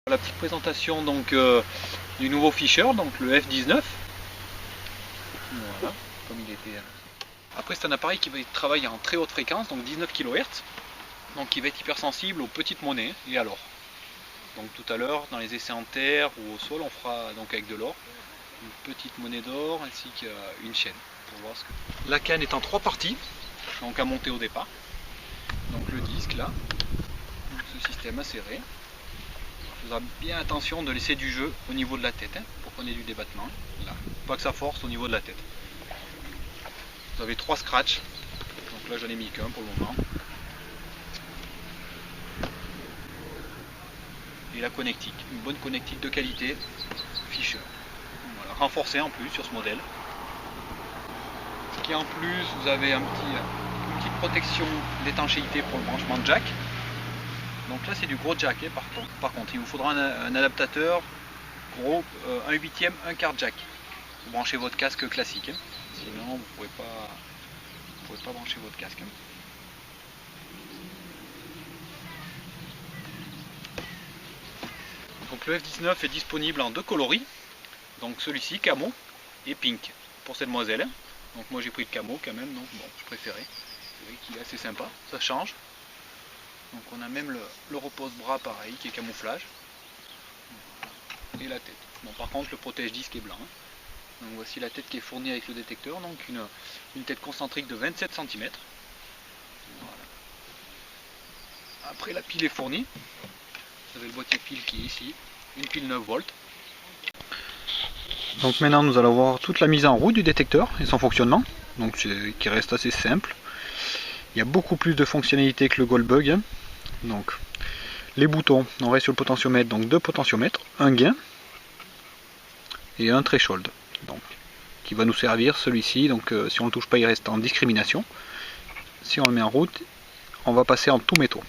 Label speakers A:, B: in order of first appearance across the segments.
A: La petite présentation donc du nouveau Fischer, donc le F19. Voilà, comme il était. Après c'est un appareil qui va travailler en très haute fréquence, donc 19 kHz, donc qui va être hypersensible aux petites monnaies et à l'or. Donc tout à l'heure dans les essais en terre ou au sol on fera donc avec de l'or, une petite monnaie d'or ainsi qu'une chaîne pour voir ce que. La canne est en 3 parties, donc à monter au départ. Donc le disque là, ce système acéré. Il faudra bien attention de laisser du jeu au niveau de la tête, pour qu'on ait du débattement. Là. Pas que ça force au niveau de la tête. Vous avez 3 scratchs, donc là j'en ai mis qu'un pour le moment. Et la connectique, une bonne connectique de qualité, Fischer. Voilà, renforcée en plus sur ce modèle. Qui en plus vous avez une petite protection d'étanchéité pour le branchement de jack. Donc là c'est du gros jack par contre il vous faudra un adaptateur gros 1/8e, 1/4 jack pour brancher votre casque classique. Sinon vous ne pouvez pas brancher votre casque. Donc le F19 est disponible en 2 coloris. Donc celui-ci camo et pink pour cette demoiselle. Donc moi j'ai pris le camo quand même, donc bon je préférais. Vous voyez qu'il est assez sympa, ça change. Donc on a même le repose-bras pareil qui est camouflage. Et la tête. Bon par contre le protège-disque est blanc. Donc voici la tête qui est fournie avec le détecteur, donc une tête concentrique de 27 cm. Voilà. Après la pile est fournie. Vous avez le boîtier pile qui est ici, une pile 9 volts. Donc maintenant nous allons voir toute la mise en route du détecteur et son fonctionnement, donc qui reste assez simple. Il y a beaucoup plus de fonctionnalités que le Goldbug. Donc les boutons, on reste sur le potentiomètre, donc 2 potentiomètres, un gain et un threshold. Donc, qui va nous servir celui-ci, donc si on ne le touche pas il reste en discrimination. Si on le met en route, on va passer en tout métaux.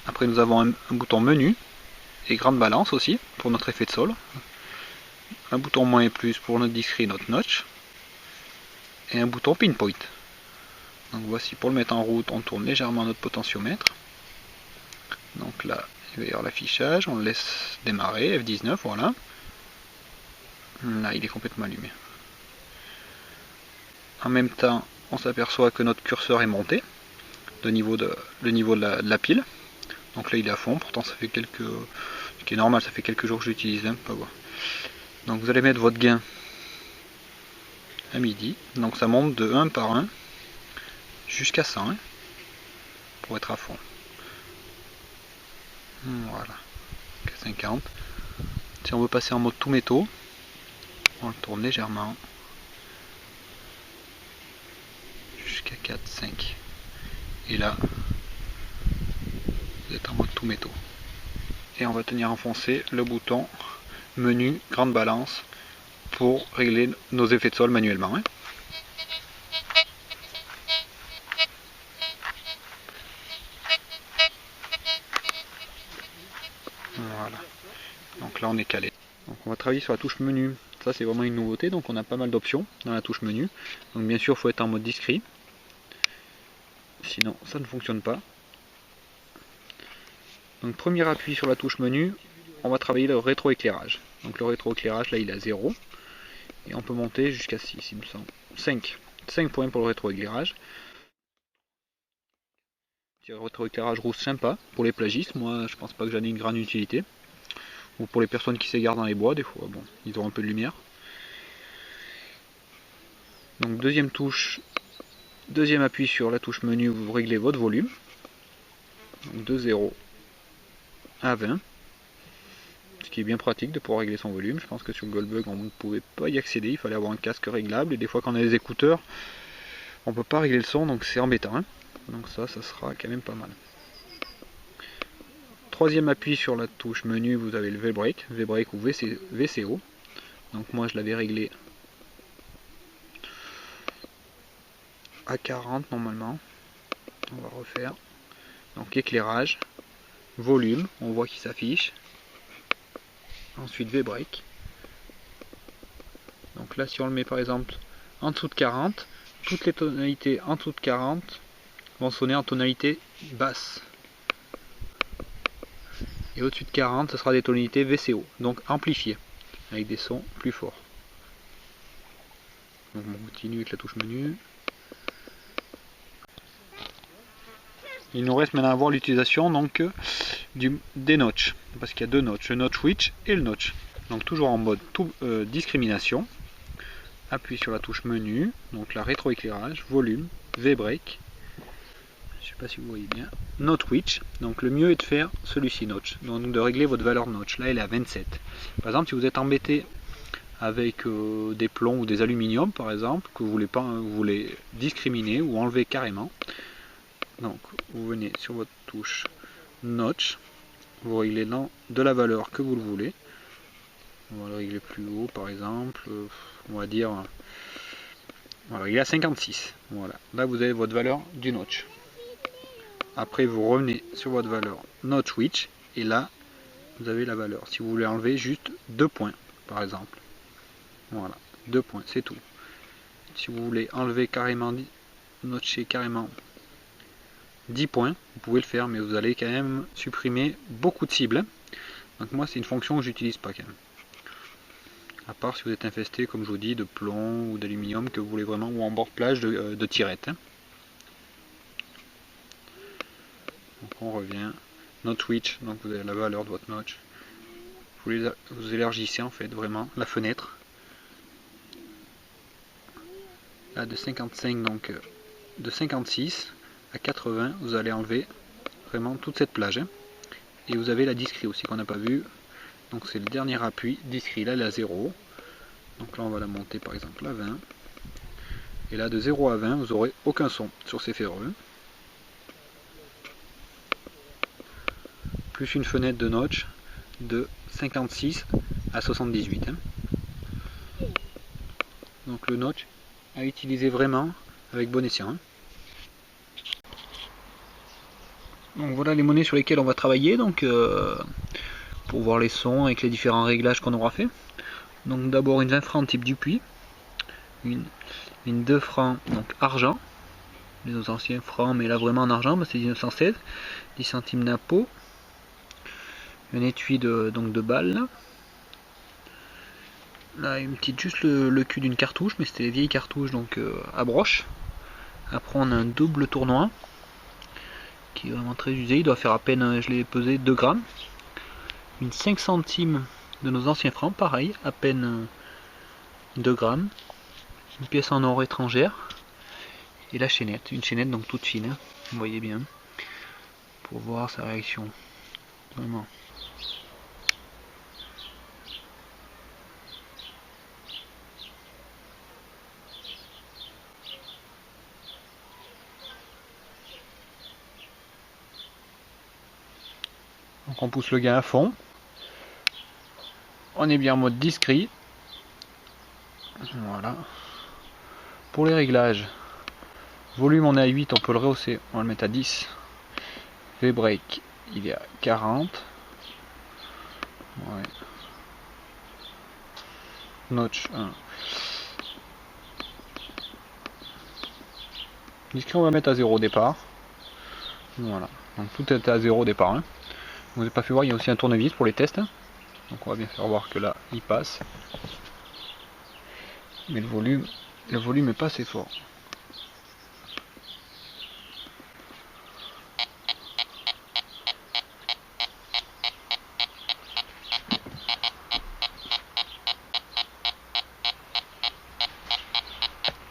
A: Après nous avons un bouton menu et grande balance aussi pour notre effet de sol. Un bouton moins et plus pour notre discret, notre notch. Et un bouton pinpoint. Donc voici pour le mettre en route, on tourne légèrement notre potentiomètre. Donc là, il va y avoir l'affichage, on le laisse démarrer, F19, voilà. Là, il est complètement allumé. En même temps, on s'aperçoit que notre curseur est monté, le niveau de la pile. Donc là, il est à fond, pourtant ça fait ce qui est normal, ça fait quelques jours que j'utilise. Hein, donc vous allez mettre votre gain à midi, donc ça monte de 1 par 1 jusqu'à 100 hein, pour être à fond. Voilà, 50. Si on veut passer en mode tout métaux, on le tourne légèrement jusqu'à 4, 5. Et là, vous êtes en mode tout métaux. Et on va tenir enfoncé le bouton menu grande balance pour régler nos effets de sol manuellement. Hein. Voilà. Donc là on est calé. Donc on va travailler sur la touche menu. Ça c'est vraiment une nouveauté, donc on a pas mal d'options dans la touche menu. Donc bien sûr il faut être en mode discret. Sinon ça ne fonctionne pas. Donc premier appui sur la touche menu, on va travailler le rétroéclairage. Donc le rétroéclairage là il est à 0. Et on peut monter jusqu'à 6 il me semble. 5 points pour le rétroéclairage. Petit rétroéclairage rouge sympa pour les plagistes, moi je pense pas que j'en ai une grande utilité. Ou pour les personnes qui s'égarent dans les bois, des fois, bon, ils auront un peu de lumière. Donc deuxième appui sur la touche menu, vous réglez votre volume. Donc de 0 à 20. Ce qui est bien pratique de pouvoir régler son volume. Je pense que sur le Goldbug on ne pouvait pas y accéder, il fallait avoir un casque réglable. Et des fois quand on a des écouteurs, on ne peut pas régler le son, donc c'est embêtant. Hein. Donc ça sera quand même pas mal. Troisième appui sur la touche menu, vous avez le V-Brake ou VCO. Donc moi je l'avais réglé à 40 normalement. On va refaire. Donc éclairage, volume, on voit qu'il s'affiche. Ensuite V-Brake. Donc là si on le met par exemple en dessous de 40, toutes les tonalités en dessous de 40 vont sonner en tonalité basse. Et au-dessus de 40, ce sera des tonalités VCO, donc amplifiées, avec des sons plus forts. Donc on continue avec la touche menu. Il nous reste maintenant à voir l'utilisation donc des notches, parce qu'il y a deux notches, le notch switch et le notch. Donc toujours en mode discrimination. Appuie sur la touche menu, donc la rétroéclairage, volume, V-break. Je ne sais pas si vous voyez bien. Notch switch, donc le mieux est de faire celui-ci notch, donc de régler votre valeur notch. Là elle est à 27. Par exemple si vous êtes embêté avec des plombs ou des aluminiums par exemple, que vous voulez discriminer ou enlever carrément. Donc vous venez sur votre touche notch, vous réglez de la valeur que vous le voulez. On va le régler plus haut par exemple, on va dire, on va régler à 56. Voilà, là vous avez votre valeur du notch. Après vous revenez sur votre valeur notch switch et là vous avez la valeur. Si vous voulez enlever juste 2 points par exemple, voilà, 2 points, c'est tout. Si vous voulez enlever carrément, notcher carrément 10 points, vous pouvez le faire, mais vous allez quand même supprimer beaucoup de cibles. Donc moi c'est une fonction que j'utilise pas quand même. À part si vous êtes infesté, comme je vous dis, de plomb ou d'aluminium que vous voulez vraiment, ou en bord plage de tirettes. Donc on revient. Notch switch, donc vous avez la valeur de votre notch. Vous élargissez en fait vraiment la fenêtre. Là de 55, donc de 56 à 80, vous allez enlever vraiment toute cette plage. Et vous avez la discrete aussi qu'on n'a pas vu. Donc c'est le dernier appui, discrete, là elle est à 0. Donc là on va la monter par exemple à 20. Et là de 0 à 20, vous n'aurez aucun son sur ces ferreux. Plus une fenêtre de notch de 56 à 78. Donc le notch à utiliser vraiment avec bon escient. Donc voilà les monnaies sur lesquelles on va travailler, donc pour voir les sons avec les différents réglages qu'on aura fait. Donc d'abord une 20 francs type Dupuis, une 2 francs donc argent, les anciens francs mais là vraiment en argent, c'est 1916, 10 centimes napo, un étui de balle, là une petite juste le cul d'une cartouche, mais c'était les vieilles cartouches donc à broche. Après on a un double tournois qui est vraiment très usé, il doit faire à peine, je l'ai pesé 2 grammes, une 5 centimes de nos anciens francs, pareil, à peine 2 grammes, une pièce en or étrangère, et la chaînette, une chaînette donc toute fine, hein, vous voyez bien, pour voir sa réaction, vraiment. Donc on pousse le gain à fond, on est bien en mode discret, voilà. Pour les réglages, volume on est à 8, on peut le rehausser, on va le mettre à 10. V-break il est à 40. Ouais. Notch 1. Discret on va mettre à 0 au départ. Voilà. Donc tout est à 0 au départ. Hein. Vous n'avez pas fait voir, il y a aussi un tournevis pour les tests. Donc on va bien faire voir que là il passe. Mais le volume est pas assez fort.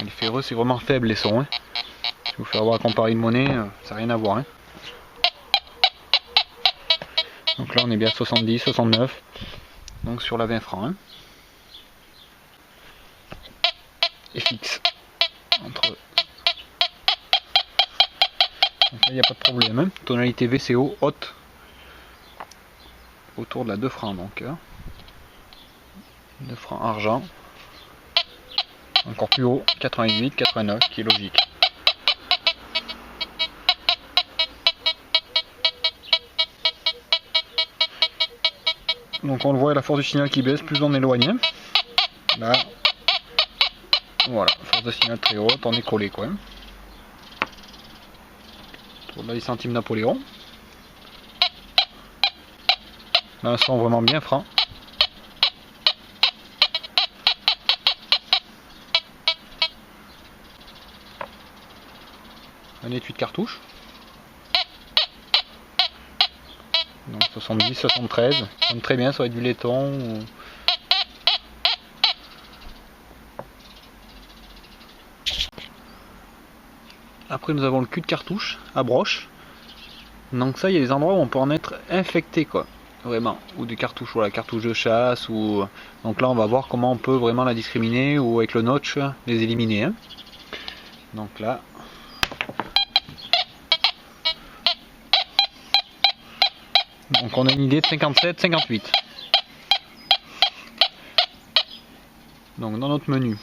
A: Les ferreux c'est vraiment faible les sons. Hein. Je vais vous faire voir comparer une monnaie, ça n'a rien à voir. Hein. Donc là on est bien 70, 69. Donc sur la 20 francs. Hein. Et fixe. Entre eux. Donc là il n'y a pas de problème. Hein. Tonalité VCO haute. Autour de la 2 francs donc. 2 francs argent. Encore plus haut, 88, 89, qui est logique. Donc on le voit, la force du signal qui baisse, plus on éloigne. Là, voilà, force de signal très haute, on est collé quoi. Pour là, les centimes Napoléon. Là, un son vraiment bien franc. Un étui de cartouche. Donc 70, 73. Ça sonne très bien, ça va être du laiton. Ou... Après nous avons le cul de cartouche à broche. Donc ça, il y a des endroits où on peut en être infecté, quoi. Vraiment. Ou des cartouches, voilà, cartouches de chasse. Ou... Donc là, on va voir comment on peut vraiment la discriminer ou avec le notch les éliminer. Hein. Donc là. Donc on a une idée de 57, 58. Donc dans notre menu,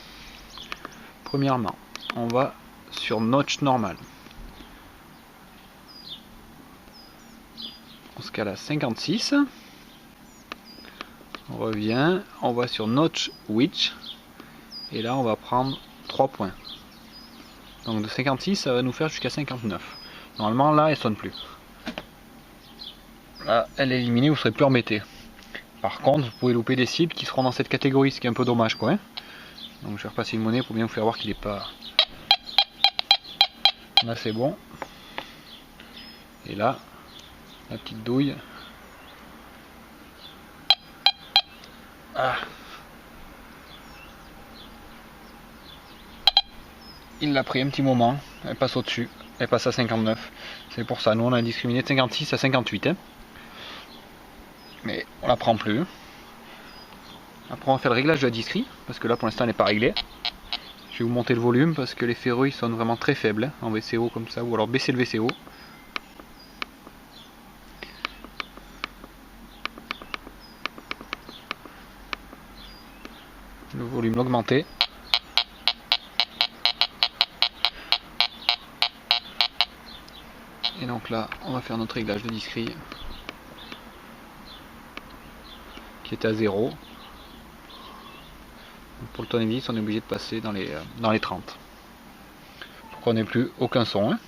A: premièrement, on va sur notch normal. Dans ce cas-là, 56. On revient, on va sur notch width. Et là, on va prendre 3 points. Donc de 56, ça va nous faire jusqu'à 59. Normalement, là, elle sonne plus. Là, elle est éliminée, vous serez plus embêté. Par contre, vous pouvez louper des cibles qui seront dans cette catégorie, ce qui est un peu dommage, quoi. Hein. Donc je vais repasser une monnaie pour bien vous faire voir qu'il n'est pas... Là, c'est bon. Et là, la petite douille. Ah. Il l'a pris un petit moment, elle passe au-dessus, elle passe à 59. C'est pour ça, nous on a discriminé de 56 à 58. Hein. Mais on la prend plus. Après on va faire le réglage de la discri, parce que là pour l'instant elle n'est pas réglée. Je vais vous monter le volume parce que les ferrues sont vraiment très faibles hein, en VCO comme ça, ou alors baisser le VCO. Le volume l'augmenter. Et donc là, on va faire notre réglage de discri qui est à 0. Pour le tournevis, on est obligé de passer dans les 30. Pour qu'on n'ait plus aucun son. Hein.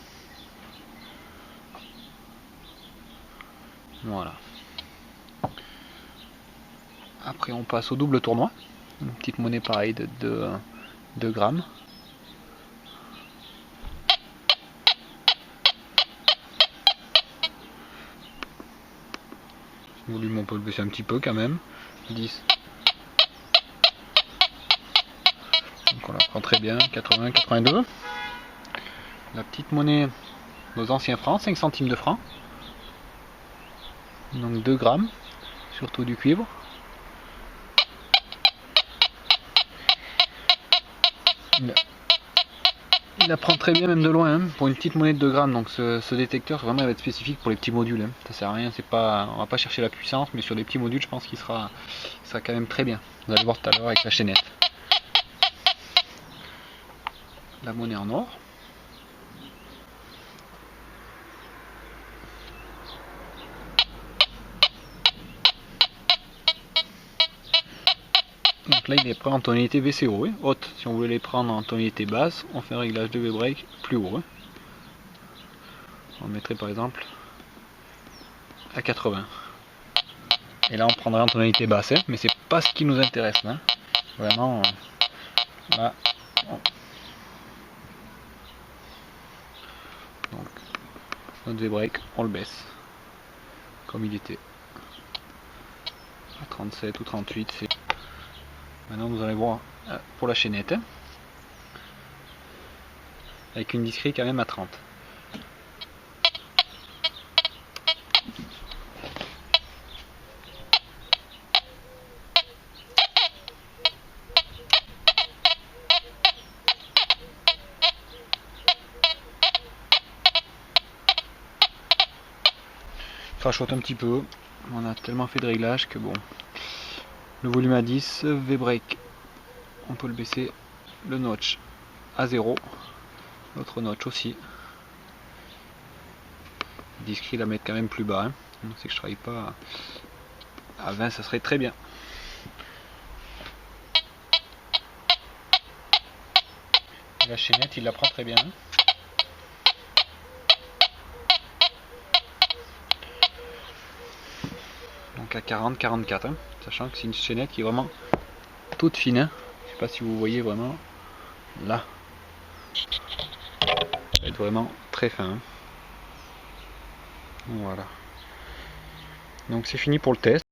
A: Voilà. Après, on passe au double tournoi. Une petite monnaie pareille de 2 grammes. Le volume on peut le baisser un petit peu quand même. 10. Donc on la prend très bien. 80, 82. La petite monnaie, nos anciens francs, 5 centimes de francs. Donc 2 grammes, surtout du cuivre. Il la prend très bien même de loin hein, pour une petite monnaie de 2 grammes. Donc ce détecteur vraiment il va être spécifique pour les petits modules. Hein. Ça sert à rien, c'est pas, on va pas chercher la puissance, mais sur des petits modules je pense qu'il sera quand même très bien. Vous allez voir tout à l'heure avec la chaînette. La monnaie en or. Donc là il est prêt en tonalité VCO, hein, haute. Si on voulait les prendre en tonalité basse, on fait un réglage de V-break plus haut. Hein. On mettrait par exemple à 80. Et là on prendrait en tonalité basse, hein, mais c'est pas ce qui nous intéresse. Hein. Vraiment, là, donc notre V-break, on le baisse comme il était à 37 ou 38. Maintenant vous allez voir pour la chaînette hein, avec une discrète quand même à 30. Crachote un petit peu, on a tellement fait de réglages que bon. Le volume à 10, V-break, on peut le baisser, le notch à 0, l'autre notch aussi. Discret la mettre quand même plus bas, hein. C'est que je travaille pas à 20, ça serait très bien. La chaînette, il la prend très bien. Donc à 40-44, hein, sachant que c'est une chaînette qui est vraiment toute fine. Hein. Je sais pas si vous voyez vraiment là. Ça va être vraiment très fin. Hein. Voilà. Donc c'est fini pour le test.